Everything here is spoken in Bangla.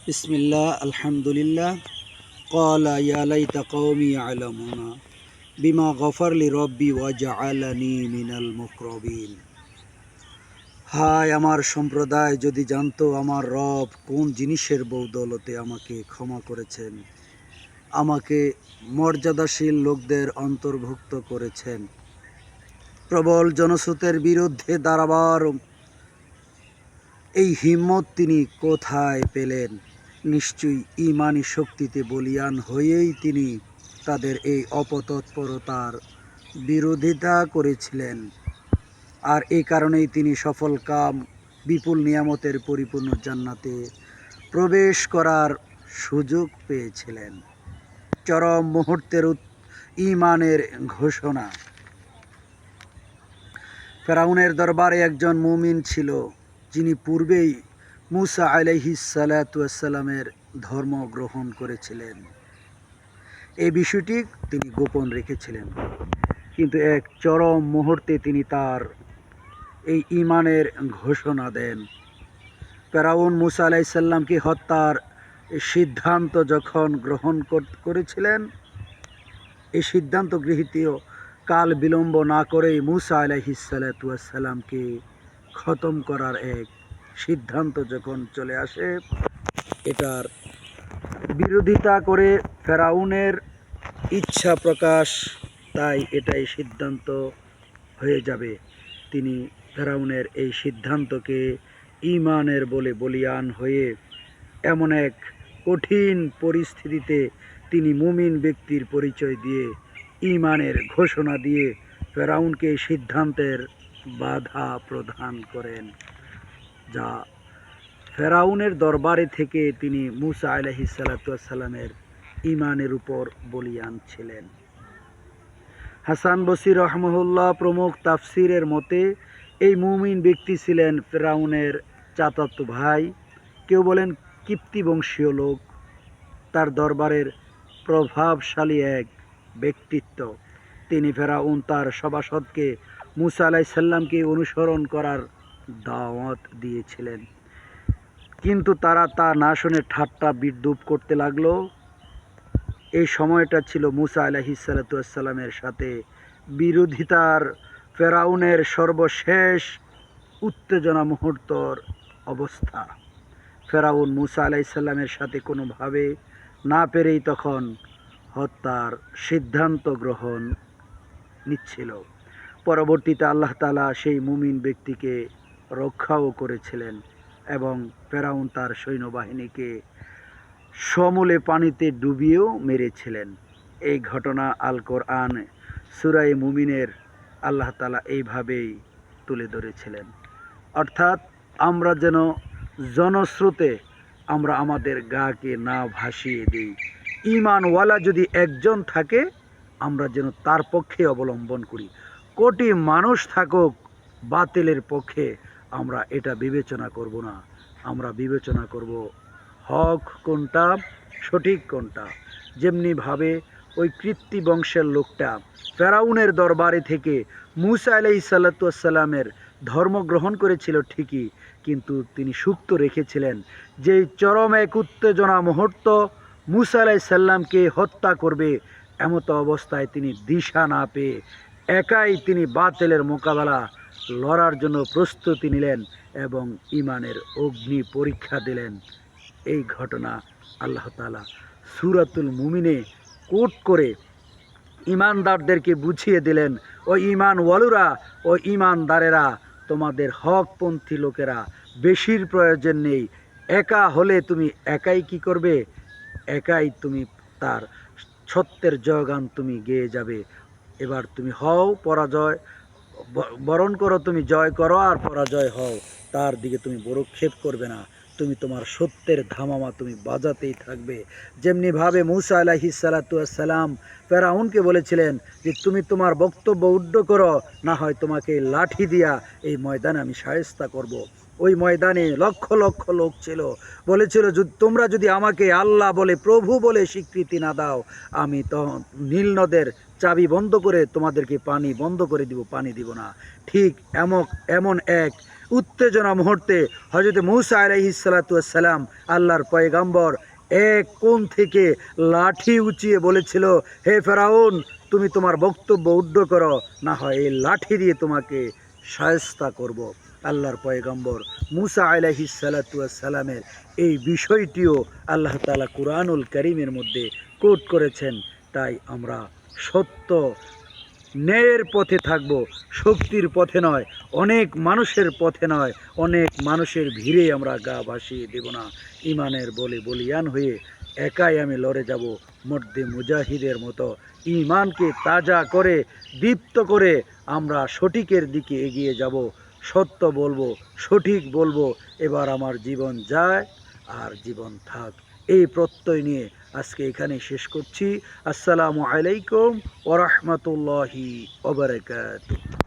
বিসমিল্লাহ আলহামদুলিল্লাহ ক্বালা ইয়া লাইতা কওমি ইয়ালামুনা বিমা গফারলি রব্বি ওয়াজআলানি মিনাল মুকরাবিন। হায় আমার সম্প্রদায় যদি জানতো আমার রব কোন জিনিসের বৌদলতে আমাকে ক্ষমা করেছেন, আমাকে মর্যাদাশীল লোকদের অন্তর্ভুক্ত করেছেন। প্রবল জনস্রোতের বিরুদ্ধে দাঁড়াবার এই হিম্মত তিনি কোথায় পেলেন? নিশ্চয়ই ঈমানি শক্তিতে বলীয়ান হয়েই তিনি তাদের এই অপতৎপরতার বিরোধিতা করেছিলেন। আর এই কারণেই তিনি সফলকাম বিপুল নিয়ামতের পরিপূর্ণ জান্নাতে প্রবেশ করার সুযোগ পেয়েছিলেন। চরম মুহূর্তের ঈমানের ঘোষণা। ফেরাউনের দরবারে একজন মুমিন ছিল, যিনি পূর্বেই মুসা আলাইহিস সালাতু ওয়াস সালামের ধর্ম গ্রহণ করেছিলেন। এই বিষয়টি তিনি গোপন রেখেছিলেন, কিন্তু এক চরম মুহূর্তে তিনি তার এই ঈমানের ঘোষণা দেন। ফেরাউন মুসা আলাইহিস সালামকে হত্যার সিদ্ধান্ত যখন গ্রহণ করেছিলেন, এই সিদ্ধান্ত গৃহীত কাল বিলম্ব না করেই মুসা আলাইহিস সালাতু ওয়াস সালামকে খতম করার এক সিদ্ধান্ত যখন চলে আসে, এটার বিরোধিতা করে ফেরাউনের ইচ্ছা প্রকাশ, তাই এটাই সিদ্ধান্ত হয়ে যাবে। তিনি ফেরাউনের এই সিদ্ধান্তকে ঈমানের বলে বলীয়ান হয়ে এমন এক কঠিন পরিস্থিতিতে তিনি মুমিন ব্যক্তির পরিচয় দিয়ে ঈমানের ঘোষণা দিয়ে ফেরাউনকে সিদ্ধান্তের বাধা প্রদান করেন, যা ফেরাউনের দরবারে থেকে তিনি মুসা আলাইহিস সালাতু ওয়াস সালামের ঈমানের উপর বলীয়ান ছিলেন। হাসান বসরি রাহমাহুল্লাহ প্রমুখ তাফসিরের মতে এই মুমিন ব্যক্তি ছিলেন ফেরাউনের চাচাতো ভাই, কেউ বলেন কিপ্তি বংশীয় লোক। তার দরবারের প্রভাবশালী এক ব্যক্তিত্ব। তিনি ফেরাউন তার সভাসদকে মুসা আলাইহিস সালামকে অনুসরণ করার দাওয়াত দিয়েছিলেন, কিন্তু তারা তা না শুনে ঠাট্টা বিদ্রূপ করতে লাগলো। এই সময়টা ছিল মুসা আলাইহিস সালাতু ওয়াস সালামের সাথে বিরোধিতার ফেরাউনের সর্বশেষ উত্তেজনা মুহূর্তর অবস্থা। ফেরাউন মুসা আলাইহিস সালামের সাথে কোনোভাবে না পেরেই তখন হত্যার সিদ্ধান্ত গ্রহণ নিচ্ছিল। পরবর্তীতে আল্লাহ তাআলা সেই মুমিন ব্যক্তিকে রক্ষাও করেছিলেন এবং ফেরাউন তার সৈন্যবাহিনীকে সমূলে পানিতে ডুবিয়েও মেরেছিলেন। এই ঘটনা আল কোরআন সূরা মুমিনের আল্লাহ তাআলা এইভাবেই তুলে ধরেছিলেন। অর্থাৎ আমরা যেন জনস্রোতে আমরা আমাদের গাকে না ভাসিয়ে দিই। ঈমানওয়ালা যদি একজন থাকে, আমরা যেন তার পক্ষে অবলম্বন করি। কোটি মানুষ থাকুক বাতিলের পক্ষে, আমরা এটা বিবেচনা করব না। আমরা বিবেচনা করব হক কোনটা, সঠিক কোনটা। যেমনিভাবে ওই কৃত্তি বংশের লোকটা ফেরাউনের দরবারে থেকে মুসা আলাইহিস সালাতু ওয়াস সালামের ধর্ম গ্রহণ করেছিল ঠিকই, কিন্তু তিনি সুপ্ত রেখেছিলেন যে চরম এক উত্তেজনা মুহূর্ত মুসা আলাইহিস সালামকে হত্যা করবে, এমত অবস্থায় তিনি দিশা না পেয়ে একাই তিনি বাতিলের মোকাবেলা লড়ার জন্য প্রস্তুতি নিলেন এবং ঈমানের অগ্নি পরীক্ষা দিলেন। এই ঘটনা আল্লাহ তাআলা সূরাতুল মুমিনে কোট করে ঈমানদারদেরকে বুঝিয়ে দিলেন, ও ঈমানওয়ালুরা, ও ঈমানদারেরা, তোমাদের হকপন্থী লোকেরা, বেশির প্রয়োজন নেই। একা হলে তুমি একাই কি করবে? একাই তুমি তার সত্যের জয়গান তুমি গেয়ে যাবে। এবার তুমি হও পরাজয় বরণ করো, তুমি জয় করো আর পরাজয় হও, তার দিকে তুমি বরক্ষেপ করবে না। তুমি তোমার সত্যের ধামামা তুমি বাজাতেই থাকবে। যেমনিভাবে মুসা আলাইহিস সালাতু ওয়াস সালাম ফেরাউনকে বলেছিলেন যে তুমি তোমার বক্তব্য উড্ড করো, না হয় তোমাকে লাঠি দিয়া এই ময়দানে আমি শায়েস্তা করব। ওই ময়দানে লক্ষ লক্ষ লোক ছিল, বলেছিল তোমরা যদি আমাকে আল্লাহ বলে প্রভু বলে স্বীকৃতি না দাও, আমি তখন নীল নদের চাবি বন্ধ করে তোমাদেরকে পানি বন্ধ করে দিব, পানি দিব না। ঠিক এমন এক উত্তেজনা মুহূর্তে হযরত মূসা আলাইহিস সালাতু ওয়াস সালাম আল্লাহর পয়গম্বর এক কোণ থেকে লাঠি উঁচিয়ে বলেছিল, হে ফেরাউন, তুমি তোমার বক্তব্য উদ্ধ করো, না হয় এই লাঠি দিয়ে তোমাকে শায়েস্তা করব। আল্লাহর পয়গম্বর মূসা আলাইহিস সালাতু ওয়াস সালামের এই বিষয়টিও আল্লাহ তাআলা কুরআনুল কারীমের মধ্যে কোট করেছেন। তাই আমরা সত্য ন্যায়ের পথে থাকব, শক্তির পথে নয়, অনেক মানুষের পথে নয়, অনেক মানুষের ভিড়ে আমরা গা ভাসিয়ে দেব না। ইমানের বলে বলিয়ান হয়ে একাই আমি লড়ে যাব মর্দে মুজাহিদের মতো। ইমানকে তাজা করে দীপ্ত করে আমরা সঠিকের দিকে এগিয়ে যাব, সত্য বলবো, সঠিক বলবো। এবার আমার জীবন যায় আর জীবন থাক, এই প্রত্যয় নিয়ে আজকে এখানে শেষ করছি। আসসালামু আলাইকুম ওয়া রাহমাতুল্লাহি ওয়া বারাকাতুহু।